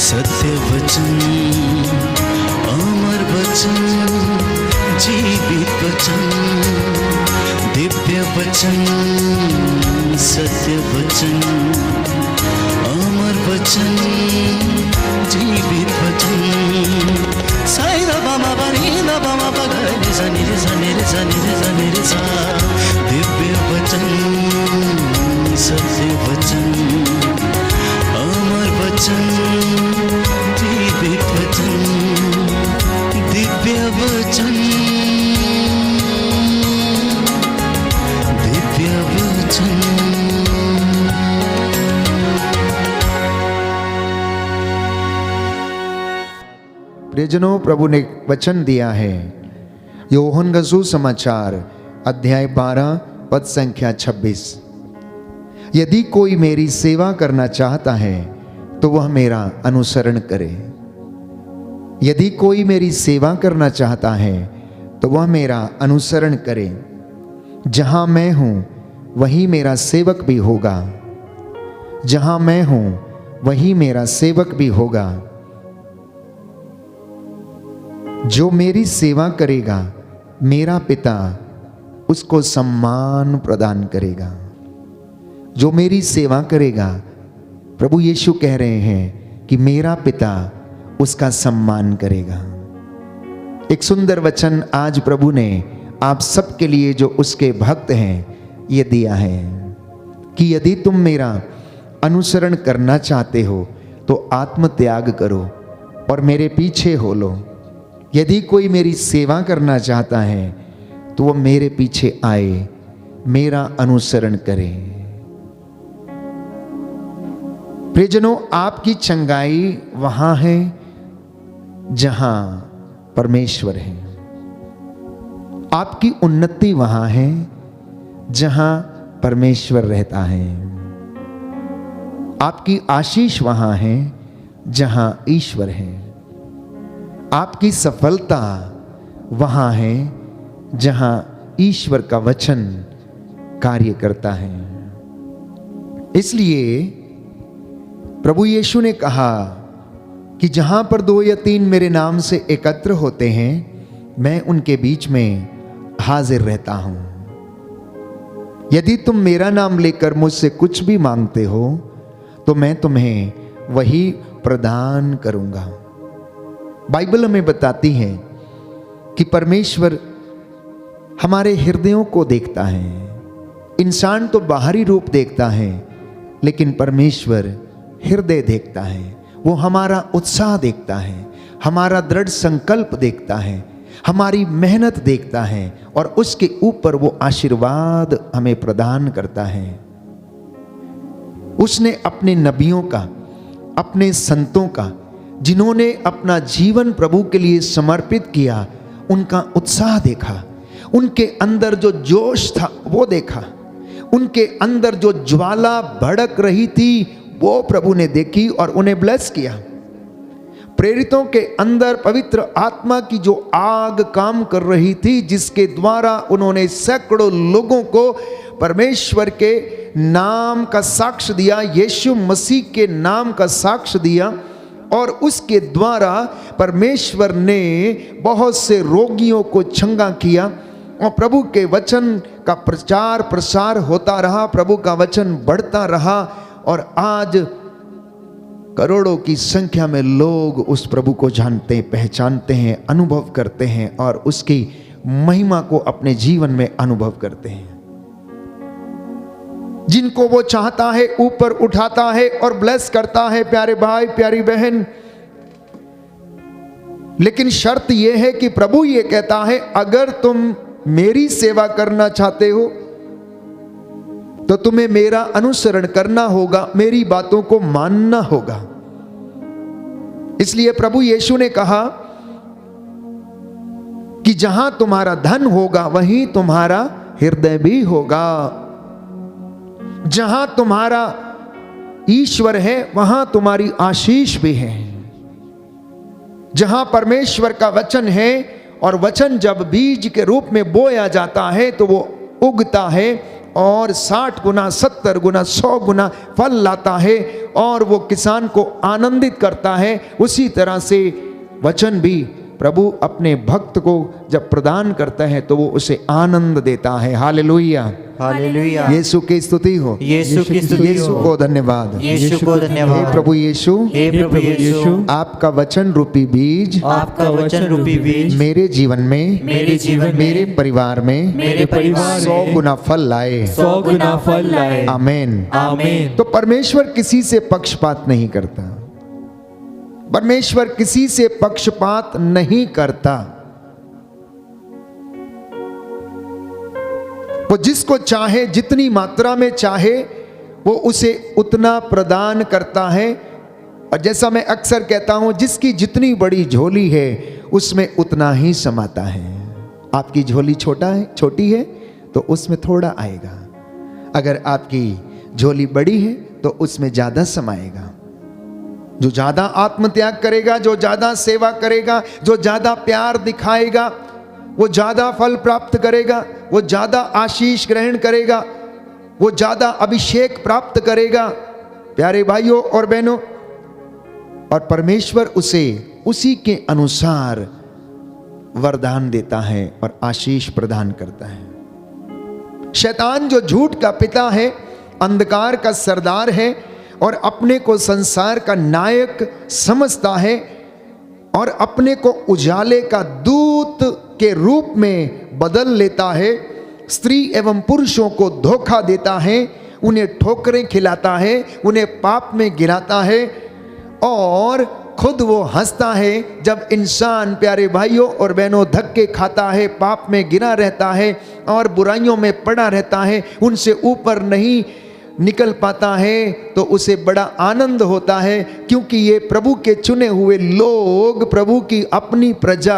सत्य वचन, अमर वचन, जीवित वचन, दिव्य वचन, सत्य वचन, अमर वचन, जीवित वचन। साई दा बामा बनी दा बामा बगरे सा निरे सा निरे सा निरे सा निरे सा। दिव्य वचन, सत्य वचन, अमर वचन, जीवित वचन, दिव्य वचन, दिव्य वचन। प्रियजनों, प्रभु ने वचन दिया है। यूहन्ना का सुसमाचार अध्याय 12 पद संख्या 26। यदि कोई मेरी सेवा करना चाहता है तो वह मेरा अनुसरण करे। यदि कोई मेरी सेवा करना चाहता है तो वह मेरा अनुसरण करे। जहां मैं हूं वहीं मेरा सेवक भी होगा। जहां मैं हूं वहीं मेरा सेवक भी होगा। जो मेरी सेवा करेगा मेरा पिता उसको सम्मान प्रदान करेगा। जो मेरी सेवा करेगा, प्रभु यीशु कह रहे हैं कि मेरा पिता उसका सम्मान करेगा। एक सुंदर वचन आज प्रभु ने आप सबके लिए जो उसके भक्त हैं ये दिया है कि यदि तुम मेरा अनुसरण करना चाहते हो तो आत्मत्याग करो और मेरे पीछे हो लो। यदि कोई मेरी सेवा करना चाहता है तो वह मेरे पीछे आए, मेरा अनुसरण करे। प्रियजनों, आपकी चंगाई वहां है जहां परमेश्वर है। आपकी उन्नति वहां है जहां परमेश्वर रहता है। आपकी आशीष वहां है जहां ईश्वर है। आपकी सफलता वहां है जहां ईश्वर का वचन कार्य करता है। इसलिए प्रभु यीशु ने कहा कि जहां पर 2 या 3 मेरे नाम से एकत्र होते हैं, मैं उनके बीच में हाजिर रहता हूं। यदि तुम मेरा नाम लेकर मुझसे कुछ भी मांगते हो तो मैं तुम्हें वही प्रदान करूंगा। बाइबल हमें बताती है कि परमेश्वर हमारे हृदयों को देखता है। इंसान तो बाहरी रूप देखता है, लेकिन परमेश्वर हृदय देखता है। वो हमारा उत्साह देखता है, हमारा दृढ़ संकल्प देखता है, हमारी मेहनत देखता है और उसके ऊपर वो आशीर्वाद हमें प्रदान करता है। उसने अपने नबियों का, अपने संतों का, जिन्होंने अपना जीवन प्रभु के लिए समर्पित किया, उनका उत्साह देखा। उनके अंदर जो जोश था वो देखा। उनके अंदर जो ज्वाला भड़क रही थी वो प्रभु ने देखी और उन्हें ब्लेस किया। प्रेरितों के अंदर पवित्र आत्मा की जो आग काम कर रही थी, जिसके द्वारा उन्होंने सैकड़ों लोगों को परमेश्वर के नाम का साक्ष्य दिया, यीशु मसीह के नाम का साक्ष्य दिया, और उसके द्वारा परमेश्वर ने बहुत से रोगियों को चंगा किया और प्रभु के वचन का प्रचार प्रसार होता रहा। प्रभु का वचन बढ़ता रहा और आज करोड़ों की संख्या में लोग उस प्रभु को जानते, पहचानते हैं, अनुभव करते हैं और उसकी महिमा को अपने जीवन में अनुभव करते हैं। जिनको वो चाहता है ऊपर उठाता है और ब्लेस करता है, प्यारे भाई प्यारी बहन। लेकिन शर्त यह है कि प्रभु ये कहता है, अगर तुम मेरी सेवा करना चाहते हो तो तुम्हें मेरा अनुसरण करना होगा, मेरी बातों को मानना होगा। इसलिए प्रभु यीशु ने कहा कि जहां तुम्हारा धन होगा वहीं तुम्हारा हृदय भी होगा। जहां तुम्हारा ईश्वर है वहां तुम्हारी आशीष भी है। जहां परमेश्वर का वचन है, और वचन जब बीज के रूप में बोया जाता है तो वो उगता है और 60 गुना, 70 गुना, 100 गुना फल लाता है और वो किसान को आनंदित करता है। उसी तरह से वचन भी प्रभु अपने भक्त को जब प्रदान करता है तो वो उसे आनंद देता है। Hallelujah, hallelujah. यीशु की स्तुति हो, यीशु की स्तुति यीशु हो। को धन्यवाद, यीशु को हे धन्यवाद। प्रभु यीशु, हे प्रभु यीशु, आपका वचन रूपी बीज आपका वचन रूपी बीज मेरे जीवन में, मेरे जीवन में, मेरे परिवार में, मेरे परिवार 100 में गुना फल लाए। 100 गुना फल लाए। आमीन। आमीन। तो परमेश्वर किसी से पक्षपात नहीं करता, परमेश्वर किसी से पक्षपात नहीं करता। वो जिसको चाहे, जितनी मात्रा में चाहे, वो उसे उतना प्रदान करता है। और जैसा मैं अक्सर कहता हूं, जिसकी जितनी बड़ी झोली है उसमें उतना ही समाता है। आपकी झोली छोटी है तो उसमें थोड़ा आएगा। अगर आपकी झोली बड़ी है तो उसमें ज्यादा समाएगा। जो ज्यादा आत्मत्याग करेगा, जो ज्यादा सेवा करेगा, जो ज्यादा प्यार दिखाएगा, वो ज्यादा फल प्राप्त करेगा, वो ज्यादा आशीष ग्रहण करेगा, वो ज्यादा अभिषेक प्राप्त करेगा। प्यारे भाइयों और बहनों, और परमेश्वर उसे उसी के अनुसार वरदान देता है और आशीष प्रदान करता है। शैतान जो झूठ का पिता है, अंधकार का सरदार है और अपने को संसार का नायक समझता है और अपने को उजाले का दूत के रूप में बदल लेता है। स्त्री एवं पुरुषों को धोखा देता है, उन्हें ठोकरें खिलाता है, उन्हें पाप में गिराता है और खुद वो हंसता है जब इंसान, प्यारे भाइयों और बहनों, धक्के खाता है, पाप में गिरा रहता है और बुराइयों में पड़ा रहता है, उनसे ऊपर नहीं निकल पाता है, तो उसे बड़ा आनंद होता है। क्योंकि ये प्रभु के चुने हुए लोग, प्रभु की अपनी प्रजा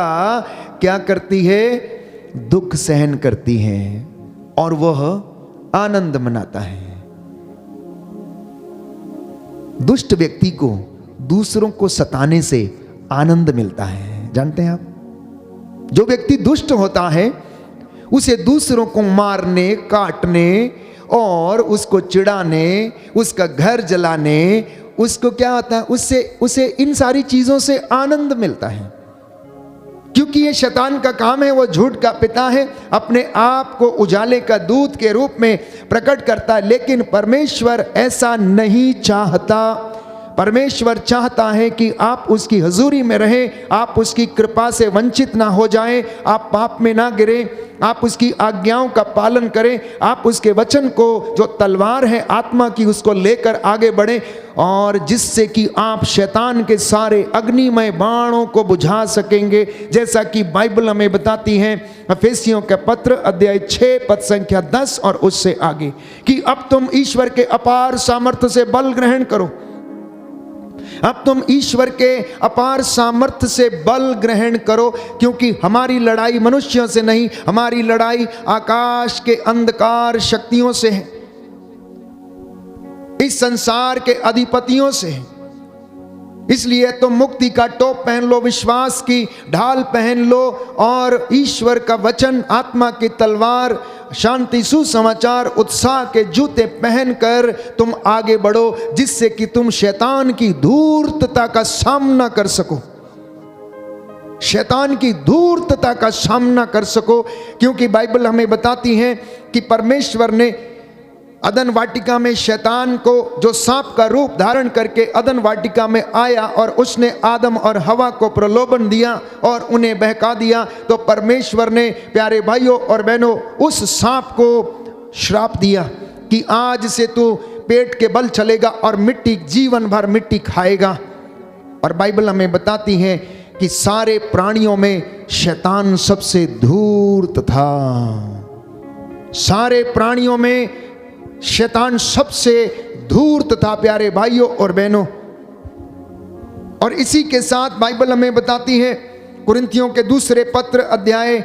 क्या करती है? दुख सहन करती है और वह आनंद मनाता है। दुष्ट व्यक्ति को दूसरों को सताने से आनंद मिलता है। जानते हैं आप, जो व्यक्ति दुष्ट होता है उसे दूसरों को मारने, काटने और उसको चिढ़ाने, उसका घर जलाने, उसको क्या होता है, उसे इन सारी चीजों से आनंद मिलता है। क्योंकि ये शैतान का काम है, वो झूठ का पिता है, अपने आप को उजाले का दूत के रूप में प्रकट करता है। लेकिन परमेश्वर ऐसा नहीं चाहता। परमेश्वर चाहता है कि आप उसकी हजूरी में रहें, आप उसकी कृपा से वंचित ना हो जाएं, आप पाप में ना गिरें, आप उसकी आज्ञाओं का पालन करें, आप उसके वचन को जो तलवार है आत्मा की उसको लेकर आगे बढ़ें, और जिससे कि आप शैतान के सारे अग्निमय बाणों को बुझा सकेंगे। जैसा कि बाइबल हमें बताती है एफेसियों के पत्र अध्याय 6 पद संख्या 10 और उससे आगे, कि अब तुम ईश्वर के अपार सामर्थ्य से बल ग्रहण करो। अब तुम ईश्वर के अपार सामर्थ्य से बल ग्रहण करो, क्योंकि हमारी लड़ाई मनुष्यों से नहीं, हमारी लड़ाई आकाश के अंधकार शक्तियों से है, इस संसार के अधिपतियों से है। इसलिए तुम मुक्ति का टोप पहन लो, विश्वास की ढाल पहन लो और ईश्वर का वचन, आत्मा की तलवार, शांति, सुसमाचार, उत्साह के जूते पहनकर तुम आगे बढ़ो, जिससे कि तुम शैतान की धूर्तता का सामना कर सको, शैतान की धूर्तता का सामना कर सको। क्योंकि बाइबल हमें बताती है कि परमेश्वर ने अदन वाटिका में शैतान को, जो सांप का रूप धारण करके अदन वाटिका में आया और उसने आदम और हवा को प्रलोभन दिया और उन्हें बहका दिया, तो परमेश्वर ने, प्यारे भाइयों और बहनों, उस सांप को श्राप दिया कि आज से तू पेट के बल चलेगा और मिट्टी, जीवन भर मिट्टी खाएगा। और बाइबल हमें बताती है कि सारे प्राणियों में शैतान सबसे धूर्त था, सारे प्राणियों में शैतान सबसे धूर्त था, प्यारे भाइयों और बहनों। और इसी के साथ बाइबल हमें बताती है कुरिन्थियों के दूसरे पत्र अध्याय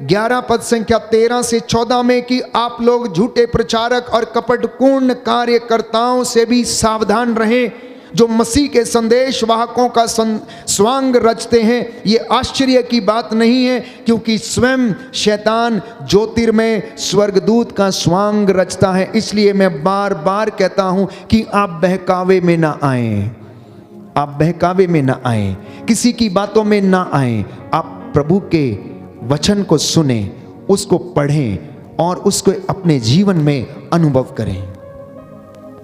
11 पद संख्या 13 से 14 में कि आप लोग झूठे प्रचारक और कपटपूर्ण कार्यकर्ताओं से भी सावधान रहें, जो मसीह के संदेश वाहकों का स्वांग रचते हैं, ये आश्चर्य की बात नहीं है, क्योंकि स्वयं शैतान ज्योतिर्मय स्वर्गदूत का स्वांग रचता है। इसलिए मैं बार बार कहता हूं कि आप बहकावे में ना आए, आप बहकावे में ना आए, किसी की बातों में ना आए। आप प्रभु के वचन को सुने, उसको पढ़ें और उसको अपने जीवन में अनुभव करें,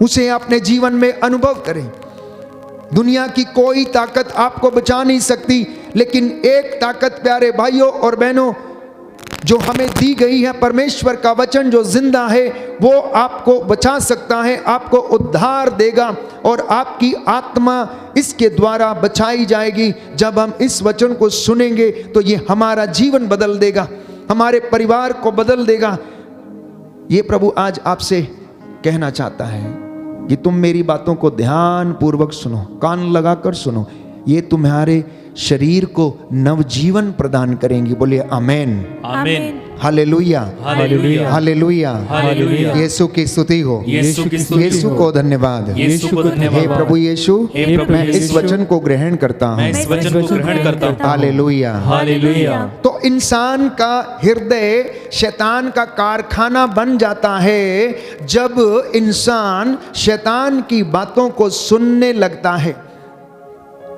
उसे अपने जीवन में अनुभव करें। दुनिया की कोई ताकत आपको बचा नहीं सकती, लेकिन एक ताकत प्यारे भाइयों और बहनों जो हमें दी गई है, परमेश्वर का वचन जो जिंदा है, वो आपको बचा सकता है, आपको उद्धार देगा और आपकी आत्मा इसके द्वारा बचाई जाएगी। जब हम इस वचन को सुनेंगे तो ये हमारा जीवन बदल देगा, हमारे परिवार को बदल देगा। ये प्रभु आज आपसे कहना चाहता है कि तुम मेरी बातों को ध्यान पूर्वक सुनो, कान लगाकर सुनो, ये तुम्हारे शरीर को नवजीवन प्रदान करेंगी। बोलिए आमेन, आमीन, हालेलुया, हालेलुया, हालेलुया, हालेलुया। यीशु की स्तुति हो, यीशु की स्तुति यीशु हो। को धन्यवाद। यीशु को धन्यवाद। हे प्रभु यीशु, हे प्रभु मैं इस यीशु, वचन को ग्रहण करता मैं हूँ। इस वचन को ग्रहण करता हूँ। हालेलुया। हालेलुया। तो इंसान का हृदय शैतान का कारखाना बन जाता है जब इंसान शैतान की बातों को सुनने लगता है,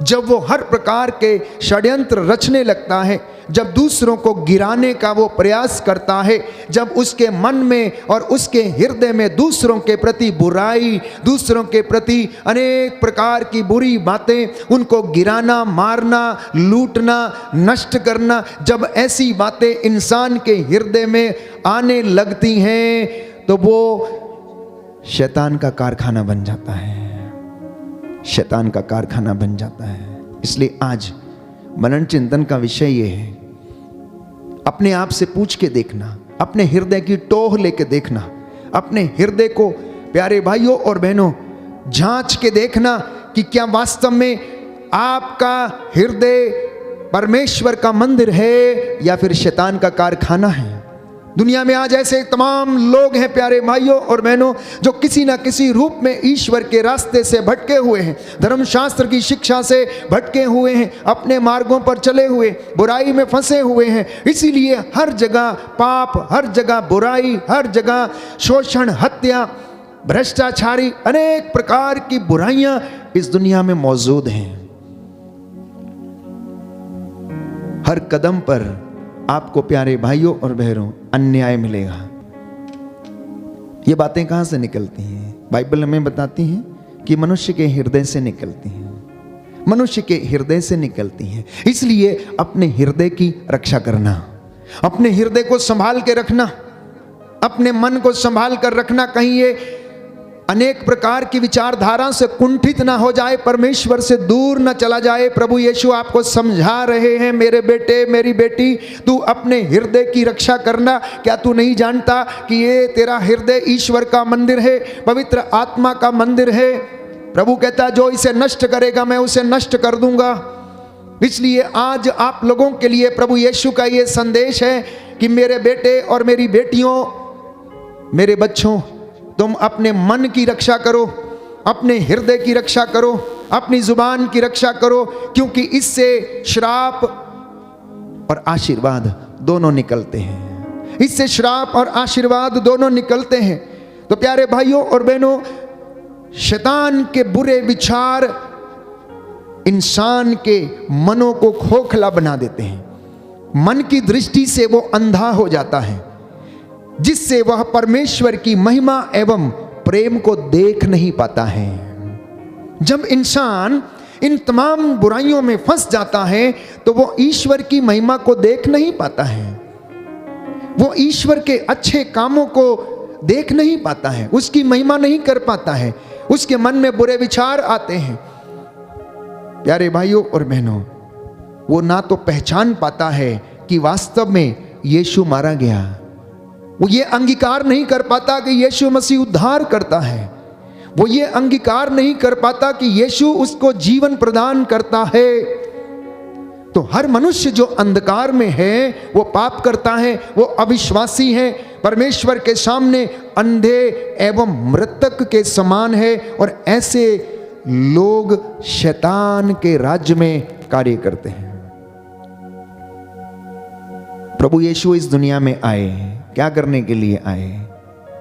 जब वो हर प्रकार के षड्यंत्र रचने लगता है, जब दूसरों को गिराने का वो प्रयास करता है, जब उसके मन में और उसके हृदय में दूसरों के प्रति बुराई, दूसरों के प्रति अनेक प्रकार की बुरी बातें, उनको गिराना, मारना, लूटना, नष्ट करना, जब ऐसी बातें इंसान के हृदय में आने लगती हैं तो वो शैतान का कारखाना बन जाता है, शैतान का कारखाना बन जाता है। इसलिए आज मनन चिंतन का विषय ये है, अपने आप से पूछ के देखना, अपने हृदय की टोह लेके देखना, अपने हृदय को प्यारे भाइयों और बहनों जांच के देखना कि क्या वास्तव में आपका हृदय परमेश्वर का मंदिर है या फिर शैतान का कारखाना है। दुनिया में आज ऐसे तमाम लोग हैं प्यारे भाइयों और बहनों जो किसी ना किसी रूप में ईश्वर के रास्ते से भटके हुए हैं, धर्मशास्त्र की शिक्षा से भटके हुए हैं, अपने मार्गों पर चले हुए, बुराई में फंसे हुए हैं। इसीलिए हर जगह पाप, हर जगह बुराई, हर जगह शोषण, हत्या, भ्रष्टाचारी, अनेक प्रकार की बुराइयां इस दुनिया में मौजूद हैं। हर कदम पर आपको प्यारे भाइयों और बहनों अन्याय मिलेगा। ये बातें कहां से निकलती हैं? बाइबल हमें बताती है कि मनुष्य के हृदय से निकलती हैं, मनुष्य के हृदय से निकलती हैं। इसलिए अपने हृदय की रक्षा करना, अपने हृदय को संभाल के रखना, अपने मन को संभाल कर रखना, कहीं ये अनेक प्रकार की विचारधारा से कुंठित ना हो जाए, परमेश्वर से दूर ना चला जाए। प्रभु यीशु आपको समझा रहे हैं, मेरे बेटे, मेरी बेटी, तू अपने हृदय की रक्षा करना। क्या तू नहीं जानता कि ये तेरा हृदय ईश्वर का मंदिर है, पवित्र आत्मा का मंदिर है? प्रभु कहता जो इसे नष्ट करेगा मैं उसे नष्ट कर दूंगा। इसलिए आज आप लोगों के लिए प्रभु यीशु का ये संदेश है कि मेरे बेटे और मेरी बेटियों, मेरे बच्चों, तुम अपने मन की रक्षा करो, अपने हृदय की रक्षा करो, अपनी जुबान की रक्षा करो, क्योंकि इससे श्राप और आशीर्वाद दोनों निकलते हैं। इससे श्राप और आशीर्वाद दोनों निकलते हैं। तो प्यारे भाइयों और बहनों, शैतान के बुरे विचार इंसान के मनों को खोखला बना देते हैं। मन की दृष्टि से वो अंधा हो जाता है, जिससे वह परमेश्वर की महिमा एवं प्रेम को देख नहीं पाता है। जब इंसान इन तमाम बुराइयों में फंस जाता है तो वो ईश्वर की महिमा को देख नहीं पाता है, वो ईश्वर के अच्छे कामों को देख नहीं पाता है, उसकी महिमा नहीं कर पाता है, उसके मन में बुरे विचार आते हैं। प्यारे भाइयों और बहनों, वो ना तो पहचान पाता है कि वास्तव में यीशु मारा गया, वो ये अंगीकार नहीं कर पाता कि यीशु मसीह उद्धार करता है, वो ये अंगीकार नहीं कर पाता कि यीशु उसको जीवन प्रदान करता है। तो हर मनुष्य जो अंधकार में है वो पाप करता है, वो अविश्वासी है, परमेश्वर के सामने अंधे एवं मृतक के समान है। और ऐसे लोग शैतान के राज्य में कार्य करते हैं। प्रभु यीशु इस दुनिया में आए, क्या करने के लिए आए?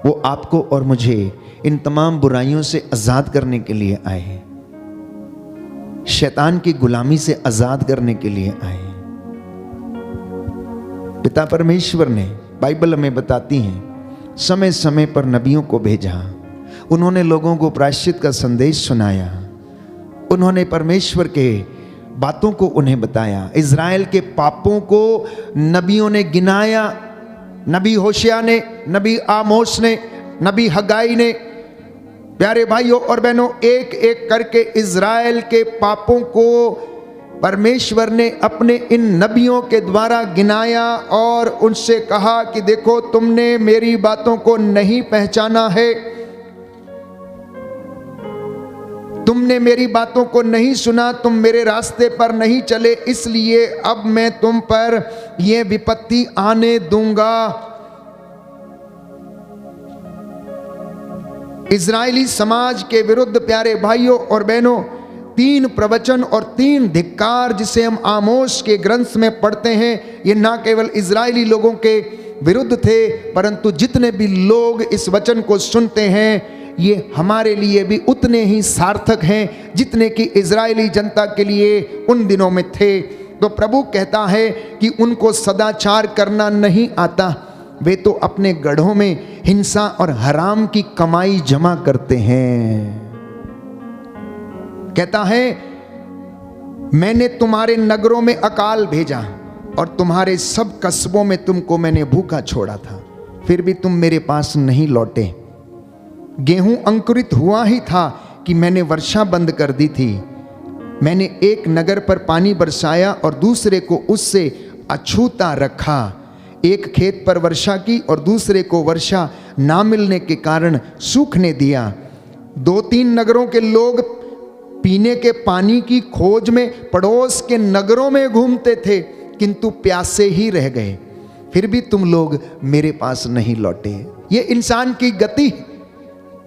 वो आपको और मुझे इन तमाम बुराइयों से आजाद करने के लिए आए, शैतान की गुलामी से आजाद करने के लिए आए। पिता परमेश्वर ने, बाइबल हमें बताती है, समय समय पर नबियों को भेजा। उन्होंने लोगों को प्रायश्चित का संदेश सुनाया। उन्होंने परमेश्वर के बातों को उन्हें बताया। इज़राइल के पापों को नबियों ने गिनाया। नबी होशिया ने, नबी आमोस ने, नबी हगाई ने, प्यारे भाइयों और बहनों, एक एक करके इज़राइल के पापों को परमेश्वर ने अपने इन नबियों के द्वारा गिनाया और उनसे कहा कि देखो, तुमने मेरी बातों को नहीं पहचाना है, तुमने मेरी बातों को नहीं सुना, तुम मेरे रास्ते पर नहीं चले, इसलिए अब मैं तुम पर यह विपत्ति आने दूंगा। इजरायली समाज के विरुद्ध, प्यारे भाइयों और बहनों, 3 प्रवचन और 3 धिक्कार जिसे हम आमोस के ग्रंथ में पढ़ते हैं, ये ना केवल इजरायली लोगों के विरुद्ध थे, परंतु जितने भी लोग इस वचन को सुनते हैं, ये हमारे लिए भी उतने ही सार्थक हैं जितने कि इजरायली जनता के लिए उन दिनों में थे। तो प्रभु कहता है कि उनको सदाचार करना नहीं आता, वे तो अपने गढ़ों में हिंसा और हराम की कमाई जमा करते हैं। कहता है, मैंने तुम्हारे नगरों में अकाल भेजा और तुम्हारे सब कस्बों में तुमको मैंने भूखा छोड़ा था, फिर भी तुम मेरे पास नहीं लौटे। गेहूं अंकुरित हुआ ही था कि मैंने वर्षा बंद कर दी थी। मैंने एक नगर पर पानी बरसाया और दूसरे को उससे अछूता रखा। एक खेत पर वर्षा की और दूसरे को वर्षा ना मिलने के कारण सूखने दिया। 2-3 नगरों के लोग पीने के पानी की खोज में पड़ोस के नगरों में घूमते थे, किंतु प्यासे ही रह गए, फिर भी तुम लोग मेरे पास नहीं लौटे। ये इंसान की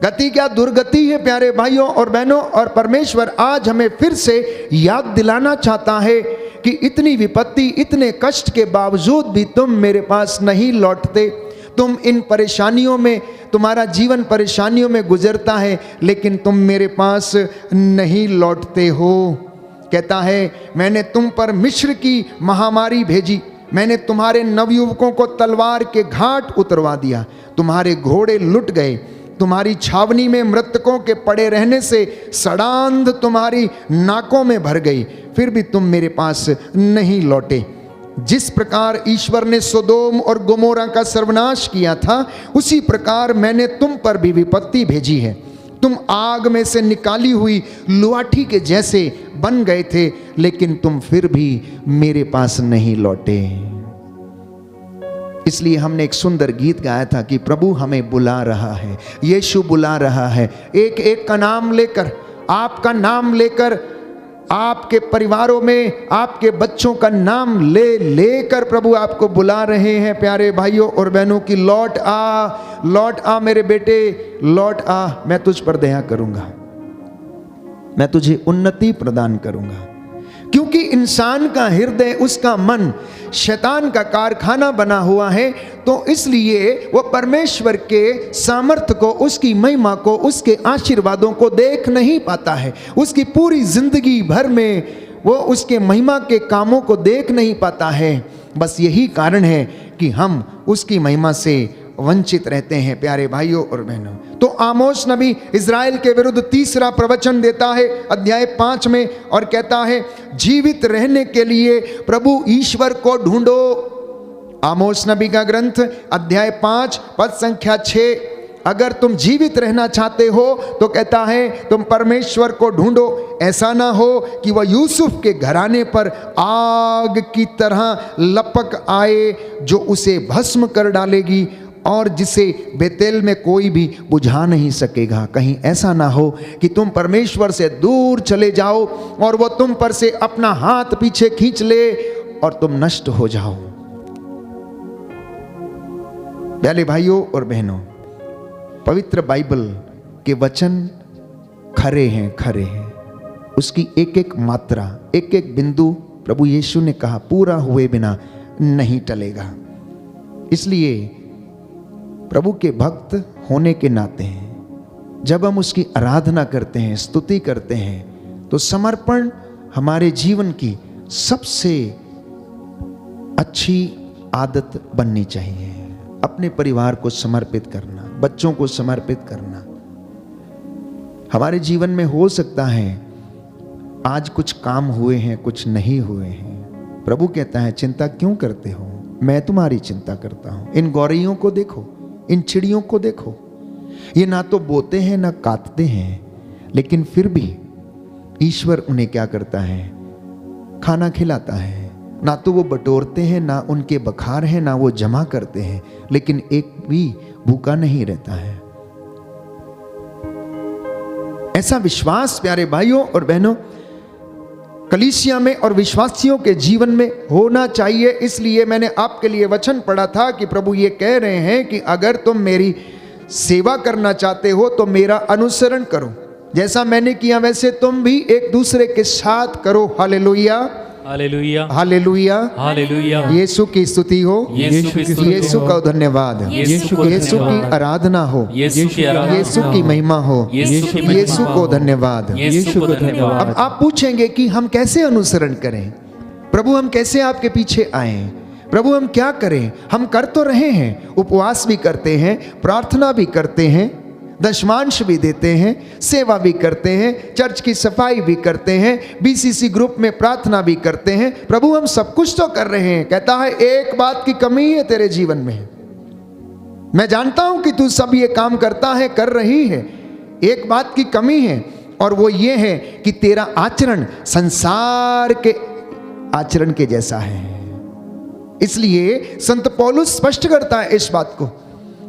गति क्या दुर्गति है, प्यारे भाइयों और बहनों। और परमेश्वर आज हमें फिर से याद दिलाना चाहता है कि इतनी विपत्ति, इतने कष्ट के बावजूद भी तुम मेरे पास नहीं लौटते। तुम इन परेशानियों में, तुम्हारा जीवन परेशानियों में गुजरता है, लेकिन तुम मेरे पास नहीं लौटते हो। कहता है, मैंने तुम पर मिस्र की महामारी भेजी, मैंने तुम्हारे नवयुवकों को तलवार के घाट उतरवा दिया, तुम्हारे घोड़े लुट गए, तुम्हारी छावनी में मृतकों के पड़े रहने से सड़ांध तुम्हारी नाकों में भर गई, फिर भी तुम मेरे पास नहीं लौटे। जिस प्रकार ईश्वर ने सोदोम और गोमोरा का सर्वनाश किया था, उसी प्रकार मैंने तुम पर भी विपत्ति भेजी है। तुम आग में से निकाली हुई लुआठी के जैसे बन गए थे, लेकिन तुम फिर भी मेरे पास नहीं लौटे। इसलिए हमने एक सुंदर गीत गाया था कि प्रभु हमें बुला रहा है, यीशु बुला रहा है। एक एक का नाम लेकर, आपका नाम लेकर, आपके परिवारों में आपके बच्चों का नाम लेकर प्रभु आपको बुला रहे हैं, प्यारे भाइयों और बहनों, की लौट आ मेरे बेटे, लौट आ, मैं तुझ पर दया करूंगा, मैं तुझे उन्नति प्रदान करूंगा। क्योंकि इंसान का हृदय, उसका मन शैतान का कारखाना बना हुआ है, तो इसलिए वो परमेश्वर के सामर्थ्य को, उसकी महिमा को, उसके आशीर्वादों को देख नहीं पाता है। उसकी पूरी जिंदगी भर में वो उसके महिमा के कामों को देख नहीं पाता है। बस यही कारण है कि हम उसकी महिमा से वंचित रहते हैं, प्यारे भाइयों और बहनों। तो आमोस नबी इज़राइल के विरुद्ध तीसरा प्रवचन देता है अध्याय 5 में, और कहता है, जीवित रहने के लिए प्रभु ईश्वर को ढूंढो। आमोस नबी का ग्रंथ अध्याय 5 पद संख्या 6। अगर तुम जीवित रहना चाहते हो तो कहता है तुम परमेश्वर को ढूंढो। ऐसा ना हो कि वह यूसुफ के घराने पर आग की तरह लपक आए, जो उसे भस्म कर डालेगी और जिसे बेतेल में कोई भी बुझा नहीं सकेगा। कहीं ऐसा ना हो कि तुम परमेश्वर से दूर चले जाओ और वो तुम पर से अपना हाथ पीछे खींच ले और तुम नष्ट हो जाओ। प्यारे भाइयों और बहनों, पवित्र बाइबल के वचन खरे हैं, खरे हैं। उसकी एक एक मात्रा, एक एक बिंदु प्रभु यीशु ने कहा पूरा हुए बिना नहीं टलेगा। इसलिए प्रभु के भक्त होने के नाते जब हम उसकी आराधना करते हैं, स्तुति करते हैं, तो समर्पण हमारे जीवन की सबसे अच्छी आदत बननी चाहिए। अपने परिवार को समर्पित करना, बच्चों को समर्पित करना। हमारे जीवन में हो सकता है आज कुछ काम हुए हैं, कुछ नहीं हुए हैं। प्रभु कहता है चिंता क्यों करते हो, मैं तुम्हारी चिंता करता हूं। इन गौरैयों को देखो, इन चिड़ियों को देखो, ये ना तो बोते हैं ना काटते हैं, लेकिन फिर भी ईश्वर उन्हें क्या करता है, खाना खिलाता है। ना तो वो बटोरते हैं, ना उनके बखार हैं, ना वो जमा करते हैं, लेकिन एक भी भूखा नहीं रहता है। ऐसा विश्वास प्यारे भाइयों और बहनों कलीसिया में और विश्वासियों के जीवन में होना चाहिए। इसलिए मैंने आपके लिए वचन पढ़ा था कि प्रभु ये कह रहे हैं कि अगर तुम मेरी सेवा करना चाहते हो तो मेरा अनुसरण करो, जैसा मैंने किया वैसे तुम भी एक दूसरे के साथ करो। Hallelujah, hallelujah, hallelujah, hallelujah. यीशु की स्तुति हो, यीशु की स्तुति यीशु का धन्यवाद, यीशु को यीशु की धन्यवाद। आराधना हो, यीशु की आराधना यीशु की महिमा हो, यीशु की महिमा यीशु को धन्यवाद। यीशु को धन्यवाद। अब आप पूछेंगे कि हम कैसे अनुसरण करें, प्रभु हम कैसे आपके पीछे आए, प्रभु हम क्या करें। हम कर तो रहे हैं, उपवास भी करते हैं, प्रार्थना भी करते हैं, दशमांश भी देते हैं, सेवा भी करते हैं, चर्च की सफाई भी करते हैं, बीसीसी ग्रुप में प्रार्थना भी करते हैं। प्रभु हम सब कुछ तो कर रहे हैं। कहता है एक बात की कमी है तेरे जीवन में, मैं जानता हूं कि तू सब ये काम करता है, कर रही है, एक बात की कमी है और वो ये है कि तेरा आचरण संसार के आचरण के जैसा है। इसलिए संत पौलुस स्पष्ट करता है इस बात को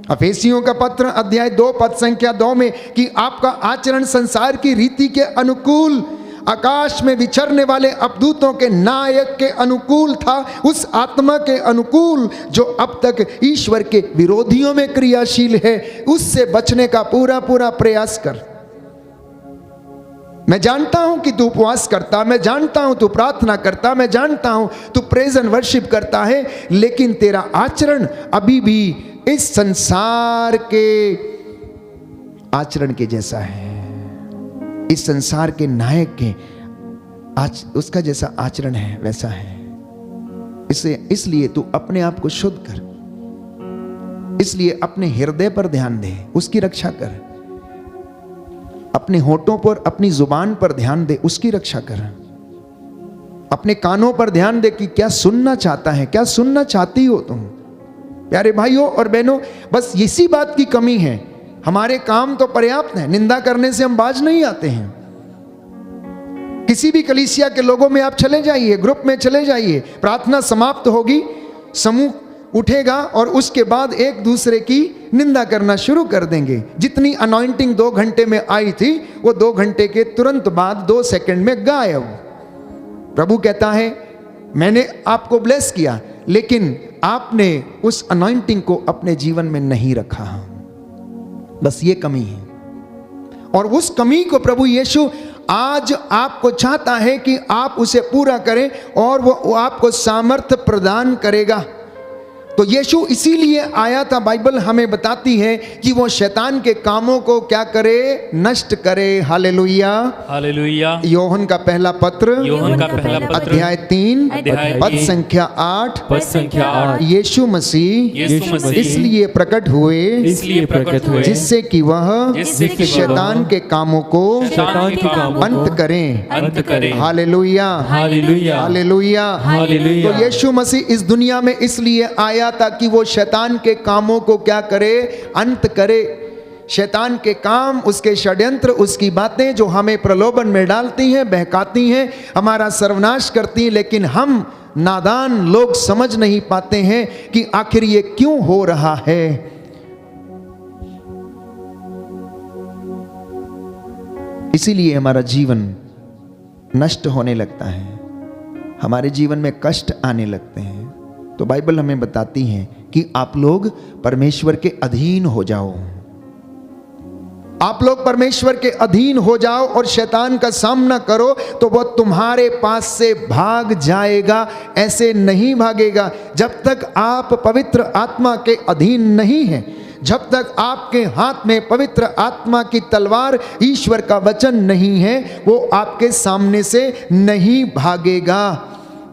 अफेसियों का पत्र अध्याय 2 पद संख्या 2 में कि आपका आचरण संसार की रीति के अनुकूल, आकाश में विचरने वाले अपदूतों के नायक के अनुकूल था, उस आत्मा के अनुकूल जो अब तक ईश्वर के विरोधियों में क्रियाशील है। उससे बचने का पूरा पूरा प्रयास कर। मैं जानता हूं कि तू उपवास करता, मैं जानता हूं तू प्रार्थना करता, मैं जानता हूं तू प्रेज एंड वर्शिप करता है, लेकिन तेरा आचरण अभी भी इस संसार के आचरण के जैसा है, इस संसार के नायक के उसका जैसा आचरण है वैसा है। इसलिए तू अपने आप को शुद्ध कर, इसलिए अपने हृदय पर ध्यान दे, उसकी रक्षा कर, अपने होठों पर, अपनी जुबान पर ध्यान दे, उसकी रक्षा कर, अपने कानों पर ध्यान दे कि क्या सुनना चाहता है, क्या सुनना चाहती हो तुम। प्यारे भाइयों और बहनों, बस इसी बात की कमी है। हमारे काम तो पर्याप्त है, निंदा करने से हम बाज नहीं आते हैं। किसी भी कलीसिया के लोगों में आप चले जाइए, ग्रुप में चले जाइए, प्रार्थना समाप्त होगी, समूह उठेगा और उसके बाद एक दूसरे की निंदा करना शुरू कर देंगे। जितनी अनॉइंटिंग 2 घंटे में आई थी वो 2 घंटे के तुरंत बाद 2 सेकंड में गायब। प्रभु कहता है मैंने आपको ब्लेस किया, लेकिन आपने उस अनॉइंटिंग को अपने जीवन में नहीं रखा। बस ये कमी है, और उस कमी को प्रभु यीशु आज आपको चाहता है कि आप उसे पूरा करें, और वो आपको सामर्थ्य प्रदान करेगा। तो यीशु इसीलिए आया था। बाइबल हमें बताती है कि वो शैतान के कामों को क्या करे, नष्ट करे। Hallelujah, hallelujah. योहन का पहला पत्र अध्याय 3 पद संख्या 8 यीशु मसीह इसलिए प्रकट हुए जिससे कि वह शैतान के कामों को अंत करें। Hallelujah, hallelujah. तो यीशु मसीह इस दुनिया में इसलिए आया ताकि वो शैतान के कामों को क्या करे, अंत करे। शैतान के काम, उसके षड्यंत्र, उसकी बातें जो हमें प्रलोभन में डालती हैं, बहकाती हैं, हमारा सर्वनाश करती हैं, लेकिन हम नादान लोग समझ नहीं पाते हैं कि आखिर ये क्यों हो रहा है। इसीलिए हमारा जीवन नष्ट होने लगता है, हमारे जीवन में कष्ट आने लगते हैं। तो बाइबल हमें बताती है कि आप लोग परमेश्वर के अधीन हो जाओ। आप लोग परमेश्वर के अधीन हो जाओ और शैतान का सामना करो तो वो तुम्हारे पास से भाग जाएगा। ऐसे नहीं भागेगा। जब तक आप पवित्र आत्मा के अधीन नहीं हैं, जब तक आपके हाथ में पवित्र आत्मा की तलवार ईश्वर का वचन नहीं है, वो आपके सामने से नहीं भागेगा।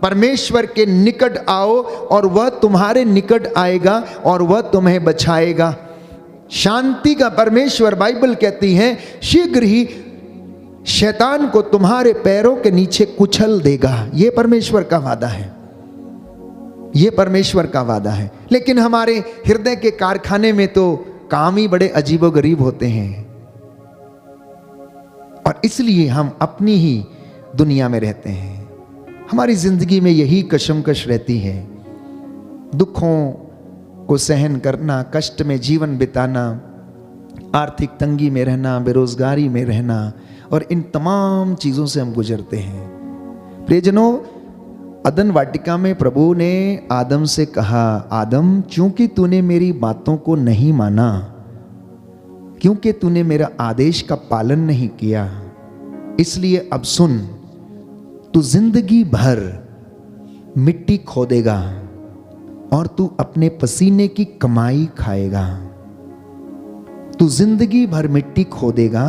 परमेश्वर के निकट आओ और वह तुम्हारे निकट आएगा और वह तुम्हें बचाएगा। शांति का परमेश्वर, बाइबल कहती है, शीघ्र ही शैतान को तुम्हारे पैरों के नीचे कुचल देगा। यह परमेश्वर का वादा है, यह परमेश्वर का वादा है। लेकिन हमारे हृदय के कारखाने में तो काम ही बड़े अजीबोगरीब होते हैं और इसलिए हम अपनी ही दुनिया में रहते हैं। हमारी जिंदगी में यही कशमकश रहती है, दुखों को सहन करना, कष्ट में जीवन बिताना, आर्थिक तंगी में रहना, बेरोजगारी में रहना, और इन तमाम चीज़ों से हम गुजरते हैं। प्रियजनों, अदन वाटिका में प्रभु ने आदम से कहा, आदम, क्योंकि तूने मेरी बातों को नहीं माना, क्योंकि तूने मेरा आदेश का पालन नहीं किया, इसलिए अब सुन, तू जिंदगी भर मिट्टी खोदेगा और तू अपने पसीने की कमाई खाएगा। तू जिंदगी भर मिट्टी खोदेगा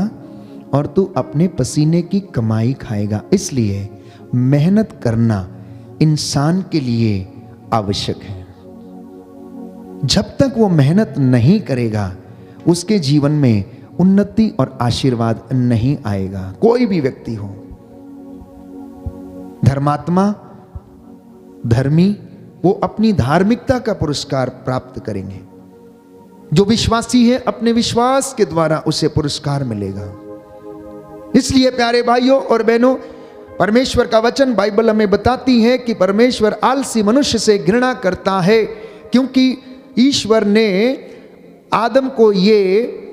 और तू अपने पसीने की कमाई खाएगा। इसलिए मेहनत करना इंसान के लिए आवश्यक है। जब तक वो मेहनत नहीं करेगा, उसके जीवन में उन्नति और आशीर्वाद नहीं आएगा। कोई भी व्यक्ति हो, धर्मात्मा, धर्मी, वो अपनी धार्मिकता का पुरस्कार प्राप्त करेंगे। जो विश्वासी है, अपने विश्वास के द्वारा उसे पुरस्कार मिलेगा। इसलिए प्यारे भाइयों और बहनों, परमेश्वर का वचन, बाइबल हमें बताती है कि परमेश्वर आलसी मनुष्य से घृणा करता है, क्योंकि ईश्वर ने आदम को ये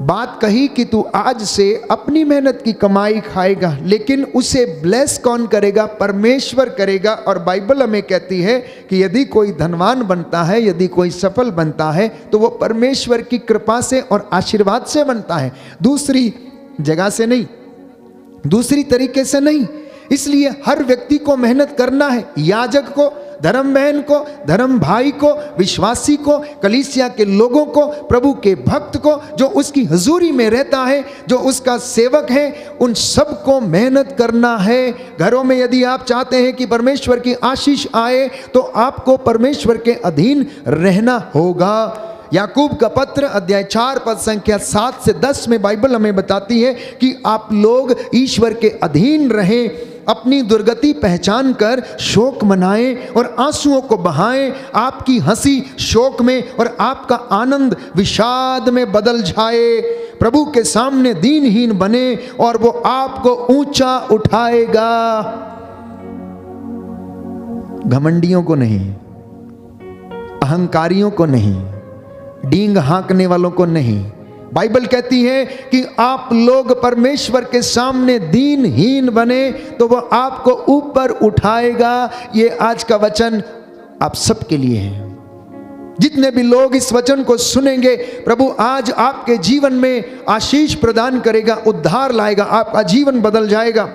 बात कही कि तू आज से अपनी मेहनत की कमाई खाएगा, लेकिन उसे ब्लेस कौन करेगा? परमेश्वर करेगा। और बाइबल हमें कहती है कि यदि कोई धनवान बनता है, यदि कोई सफल बनता है, तो वो परमेश्वर की कृपा से और आशीर्वाद से बनता है, दूसरी जगह से नहीं, दूसरी तरीके से नहीं। इसलिए हर व्यक्ति को मेहनत करना है। याजक को, धर्म बहन को, धर्म भाई को, विश्वासी को, कलीसिया के लोगों को, प्रभु के भक्त को, जो उसकी हजूरी में रहता है, जो उसका सेवक है, उन सबको मेहनत करना है। घरों में यदि आप चाहते हैं कि परमेश्वर की आशीष आए, तो आपको परमेश्वर के अधीन रहना होगा। याकूब का पत्र अध्याय 4 पद संख्या 7 से 10 में बाइबल हमें बताती है कि आप लोग ईश्वर के अधीन रहें, अपनी दुर्गति पहचान कर शोक मनाएं और आंसुओं को बहाएं। आपकी हंसी शोक में और आपका आनंद विषाद में बदल जाए। प्रभु के सामने दीनहीन बने और वो आपको ऊंचा उठाएगा। घमंडियों को नहीं, अहंकारियों को नहीं, डींग हाँकने वालों को नहीं। बाइबल कहती है कि आप लोग परमेश्वर के सामने दीनहीन बने तो वह आपको ऊपर उठाएगा। ये आज का वचन आप सबके लिए है। जितने भी लोग इस वचन को सुनेंगे, प्रभु आज आपके जीवन में आशीष प्रदान करेगा, उद्धार लाएगा, आपका जीवन बदल जाएगा।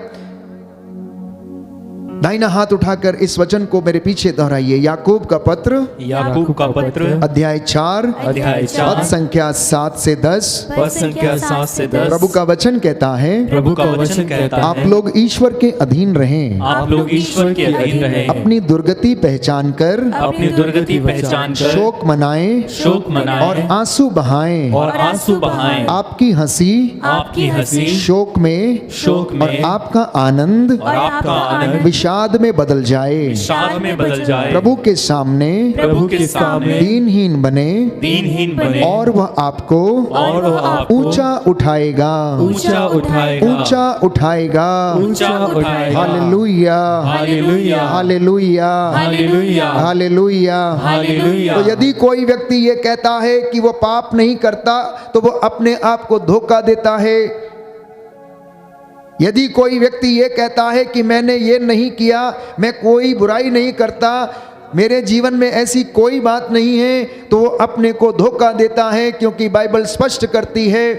दाहिना हाथ उठाकर इस वचन को मेरे पीछे दोहराइए। याकूब का पत्र, याकूब का पत्र अध्याय 4 पद संख्या 7 से 10। पद संख्या 7 से 10। प्रभु का वचन कहता है, प्रभु का वचन कहता है, आप लोग ईश्वर के अधीन रहें, आप लोग ईश्वर के अधीन रहें, अपनी दुर्गति पहचान कर, अपनी दुर्गति पहचान कर शोक मनाएं, शोक मनाएं और आंसू बहाएं, और आंसू बहाएं। आपकी हंसी, आपकी हंसी शोक में, शोक में, और आपका आनंद, और आपका आनंद विषाद में बदल जाए। विषाद में बदल जाए। प्रभु के सामने, प्रभु के सामने दीनहीन बने, दीनहीन बने, और वह आपको ऊंचा उठाएगा, ऊंचा उठाएगा, ऊंचा उठाएगा, ऊंचा उठाएगा। Hallelujah, hallelujah, hallelujah, hallelujah, hallelujah, hallelujah. तो यदि कोई व्यक्ति ये कहता है कि वो पाप नहीं करता, तो वो अपने आप को धोखा देता है। यदि कोई व्यक्ति ये कहता है कि मैंने ये नहीं किया, मैं कोई बुराई नहीं करता, मेरे जीवन में ऐसी कोई बात नहीं है तो वो अपने को धोखा देता है, क्योंकि बाइबल स्पष्ट करती है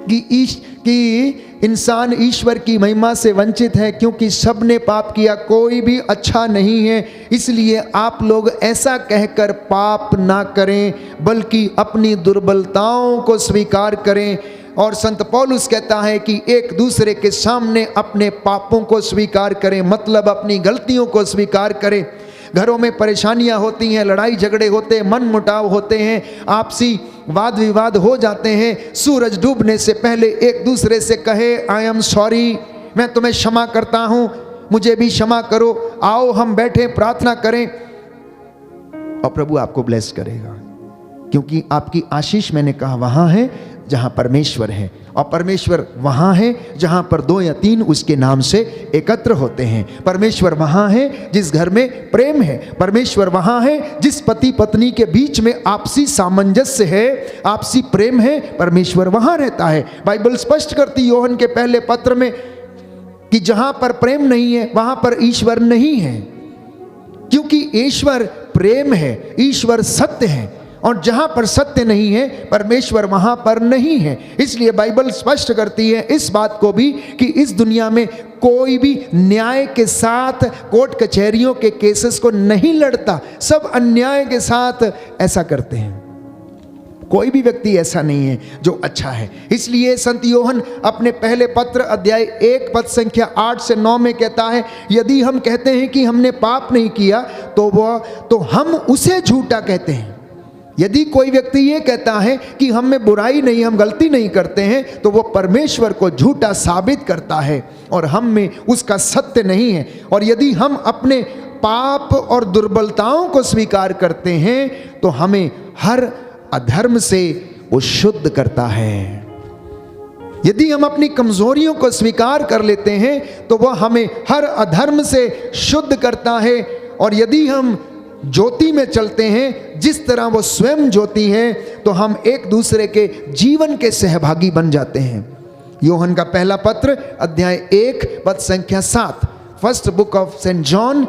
कि इंसान ईश्वर की महिमा से वंचित है, क्योंकि सबने पाप किया, कोई भी अच्छा नहीं है। इसलिए आप लोग ऐसा कहकर पाप ना करें, बल्कि अपनी दुर्बलताओं को स्वीकार करें। और संत पौलुस कहता है कि एक दूसरे के सामने अपने पापों को स्वीकार करें, मतलब अपनी गलतियों को स्वीकार करें। घरों में परेशानियां होती हैं, लड़ाई झगड़े होते हैं, मन मुटाव होते हैं, आपसी वाद विवाद हो जाते हैं। सूरज डूबने से पहले एक दूसरे से कहे, आई एम सॉरी, मैं तुम्हें क्षमा करता हूं, मुझे भी क्षमा करो, आओ हम बैठे प्रार्थना करें, और प्रभु आपको ब्लेस करेगा। क्योंकि आपकी आशीष, मैंने कहा, वहां है जहां परमेश्वर है, और परमेश्वर वहां है जहां पर 2 या 3 उसके नाम से एकत्र होते हैं। परमेश्वर वहां है जिस घर में प्रेम है, परमेश्वर वहां है जिस पति पत्नी के बीच में आपसी सामंजस्य है, आपसी प्रेम है, परमेश्वर वहां रहता है। बाइबल स्पष्ट करती यूहन्ना के पहले पत्र में कि जहां पर प्रेम नहीं है वहां पर ईश्वर नहीं है, क्योंकि ईश्वर प्रेम है, ईश्वर सत्य है, और जहां पर सत्य नहीं है परमेश्वर वहां पर नहीं है। इसलिए बाइबल स्पष्ट करती है इस बात को भी कि इस दुनिया में कोई भी न्याय के साथ कोर्ट कचहरियों के केसेस को नहीं लड़ता, सब अन्याय के साथ ऐसा करते हैं। कोई भी व्यक्ति ऐसा नहीं है जो अच्छा है। इसलिए संत यूहन्ना अपने पहले पत्र अध्याय 1 पद संख्या 8 से 9 में कहता है, यदि हम कहते हैं कि हमने पाप नहीं किया तो हम उसे झूठा कहते हैं। यदि कोई व्यक्ति ये कहता है कि हम में बुराई नहीं, हम गलती नहीं करते हैं, तो वो परमेश्वर को झूठा साबित करता है और हम में उसका सत्य नहीं है। और यदि हम अपने पाप और दुर्बलताओं को स्वीकार करते हैं तो हमें हर अधर्म से वो शुद्ध करता है। यदि हम अपनी कमजोरियों को स्वीकार कर लेते हैं तो वह हमें हर अधर्म से शुद्ध करता है। और यदि हम ज्योति में चलते हैं जिस तरह वो स्वयं ज्योति है, तो हम एक दूसरे के जीवन के सहभागी बन जाते हैं। यूहन्ना का पहला पत्र अध्याय 1 पद संख्या 7, first book of Saint John,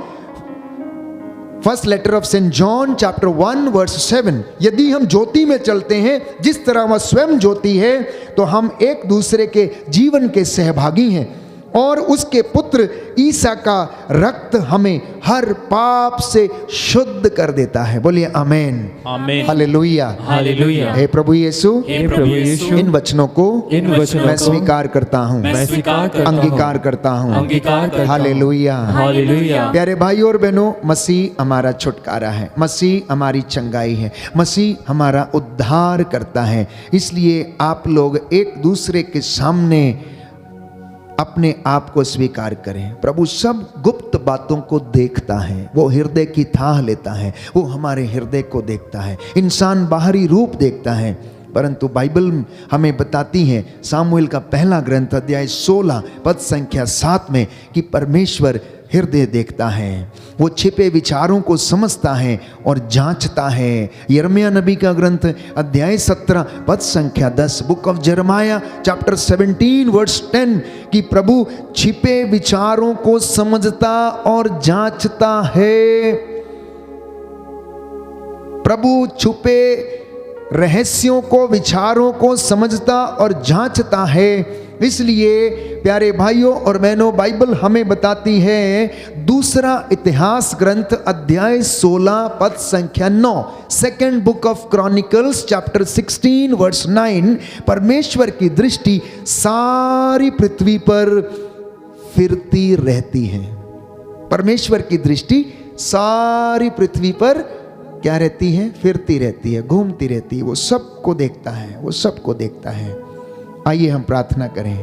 first letter of Saint John chapter 1 verse 7, यदि हम ज्योति में चलते हैं जिस तरह वह स्वयं ज्योति है, तो हम एक दूसरे के जीवन के सहभागी हैं। और उसके पुत्र ईसा का रक्त हमें हर पाप से शुद्ध कर देता है। बोलिए आमेन, आमेन, हालेलुया, हालेलुया। हे प्रभु यीशु, हे प्रभु यीशु, इन वचनों को मैं स्वीकार करता हूँ, मैं स्वीकार करता हूँ, अंगीकार करता हूँ, अंगीकार करता हूँ। Hallelujah, hallelujah. प्यारे भाइयों और बहनों, मसीह हमारा छुटकारा है, मसीह हमारी चंगाई है, मसीह हमारा उद्धार करता है। इसलिए आप लोग एक दूसरे के सामने अपने आप को स्वीकार करें। प्रभु सब गुप्त बातों को देखता है, वो हृदय की थाह लेता है, वो हमारे हृदय को देखता है। इंसान बाहरी रूप देखता है, परंतु बाइबल हमें बताती है, सामुएल का पहला ग्रंथ अध्याय 16 पद संख्या 7 में, कि परमेश्वर हृदय देखता है, वो छिपे विचारों को समझता है और जांचता है। यिर्मयाह नबी का ग्रंथ अध्याय 17 पद संख्या 10, बुक ऑफ जरमाया चैप्टर 17 वर्स 10, कि प्रभु छिपे विचारों को समझता और जांचता है। प्रभु छुपे रहस्यों को, विचारों को समझता और जांचता है। इसलिए प्यारे भाइयों और बहनों, बाइबल हमें बताती है, दूसरा इतिहास ग्रंथ अध्याय 16 पद संख्या 9, second book of Chronicles chapter 16 verse 9, परमेश्वर की दृष्टि सारी पृथ्वी पर फिरती रहती है। परमेश्वर की दृष्टि सारी पृथ्वी पर क्या रहती है? फिरती रहती है, घूमती रहती है। वो सबको देखता है, वो सबको देखता है। आइए हम प्रार्थना करें,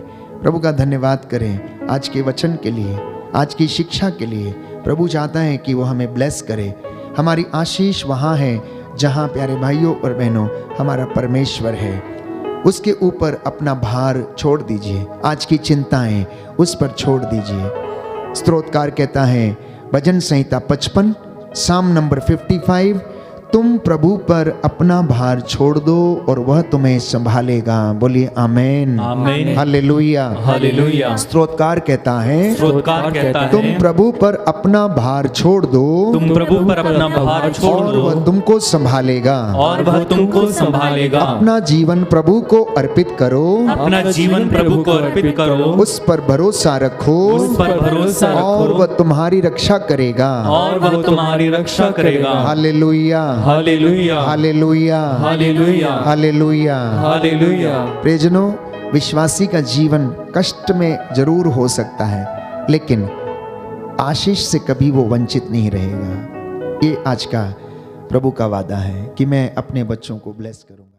प्रभु का धन्यवाद करें आज के वचन के लिए, आज की शिक्षा के लिए। प्रभु चाहता है कि वो हमें ब्लेस करे। हमारी आशीष वहाँ है जहाँ, प्यारे भाइयों और बहनों, हमारा परमेश्वर है। उसके ऊपर अपना भार छोड़ दीजिए, आज की चिंताएं उस पर छोड़ दीजिए। स्तोत्रकार कहता है, भजन संहिता 55 साम नंबर 55, तुम प्रभु पर अपना भार छोड़ दो और वह तुम्हें संभालेगा। बोलिए आमेन, आमीन। Hallelujah, hallelujah. स्तोत्रकार कहता है स्तोत्रकार कहता तुम है, प्रभु पर अपना भार छोड़ दो तुम प्रभु पर अपना भार छोड़ और दो वह तुमको संभालेगा। और वह तुमको संभालेगा। अपना जीवन प्रभु को अर्पित करो, अपना जीवन प्रभु को अर्पित करो, उस पर भरोसा रखो उस पर भरोसा और रखो, वह तुम्हारी रक्षा करेगा। और वह तुम्हारी रक्षा करेगा। Hallelujah, hallelujah. Hallelujah, hallelujah. Hallelujah. Hallelujah. प्रियजनों, विश्वासी का जीवन कष्ट में जरूर हो सकता है, लेकिन आशीष से कभी वो वंचित नहीं रहेगा। ये आज का प्रभु का वादा है कि मैं अपने बच्चों को ब्लेस करूं।